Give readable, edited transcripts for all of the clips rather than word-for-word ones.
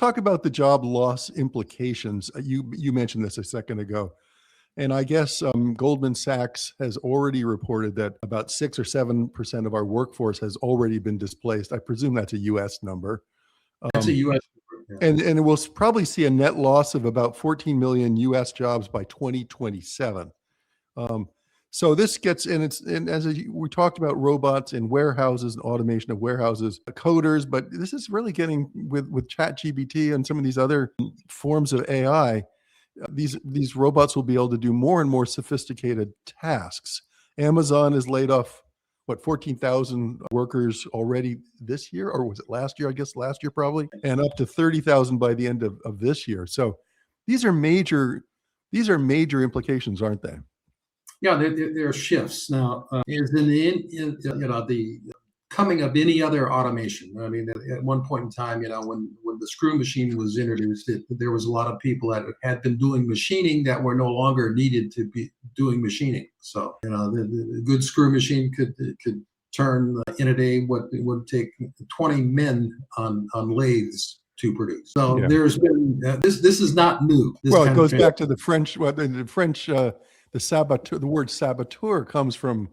talk about the job loss implications. You mentioned this a second ago. And I guess Goldman Sachs has already reported that about 6 or 7% of our workforce has already been displaced. I presume that's a U.S. number. That's a U.S. And we'll probably see a net loss of about 14 million U.S. jobs by 2027. So this gets, we talked about robots in warehouses and automation of warehouses, coders, but this is really getting with ChatGPT and some of these other forms of AI. These robots will be able to do more and more sophisticated tasks. Amazon has laid off, 14,000 workers already this year, or was it last year? I guess last year probably, and up to 30,000 by the end of this year. So these are major implications, aren't they? Yeah, there are shifts now. Is in the coming of any other automation. I mean, at one point in time, when the screw machine was introduced, there was a lot of people that had been doing machining that were no longer needed to be doing machining. So, the good screw machine could turn in a day what it would take 20 men on lathes to produce. So there's been this is not new. It goes back to the French. Well, the French, the saboteur. The word saboteur comes from,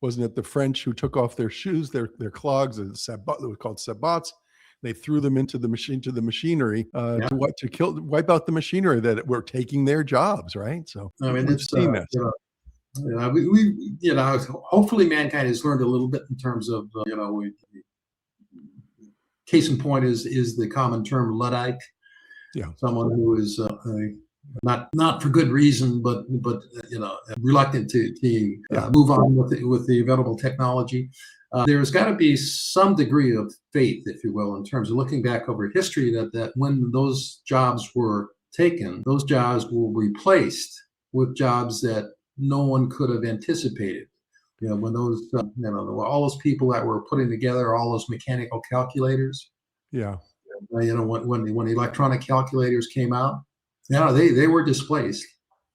wasn't it the French who took off their shoes, their clogs, they were called sabots. They threw them into the machinery to wipe out the machinery that were taking their jobs, right? So I mean, we've seen that. Hopefully mankind has learned a little bit in terms of case in point is the common term Luddite. Yeah, someone who is not for good reason, but reluctant to move on with the available technology. There's got to be some degree of faith, if you will, in terms of looking back over history that when those jobs were taken, those jobs were replaced with jobs that no one could have anticipated. When those all those people that were putting together all those mechanical calculators. Yeah. When electronic calculators came out. Yeah, they were displaced.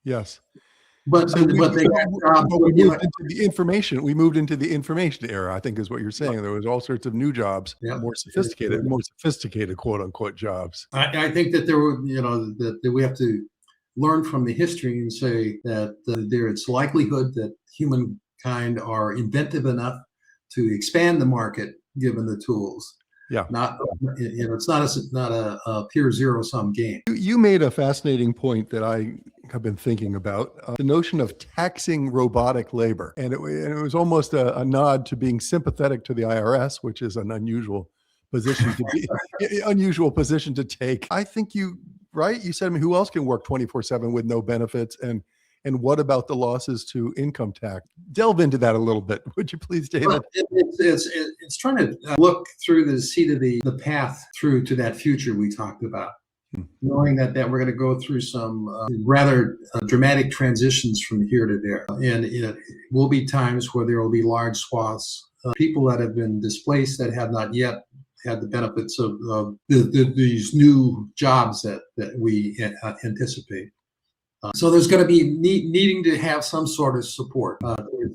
Yes, but we moved into the information. We moved into the information era, I think, is what you're saying. There was all sorts of new jobs, more sophisticated, quote unquote, jobs. I think that there were, that we have to learn from the history and say that it's likelihood that humankind are inventive enough to expand the market given the tools. Yeah, it's not a pure zero-sum game. You made a fascinating point that I have been thinking about, the notion of taxing robotic labor, and it was almost a nod to being sympathetic to the IRS, which is an unusual position to take. I think you said, I mean, who else can work 24/7 with no benefits, and what about the losses to income tax? Delve into that a little bit, would you please, David? Well, it's trying to look through the path through to that future we talked about, knowing that we're going to go through some rather dramatic transitions from here to there. And it will be times where there will be large swaths of people that have been displaced that have not yet had the benefits of these new jobs that we anticipate. So there's going to be needing to have some sort of support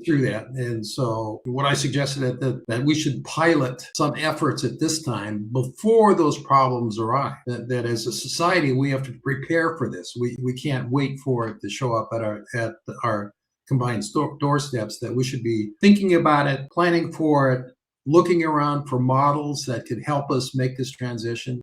through that. And so what I suggested that we should pilot some efforts at this time before those problems arise, that as a society, we have to prepare for this. We can't wait for it to show up at our combined doorsteps, that we should be thinking about it, planning for it, looking around for models that could help us make this transition.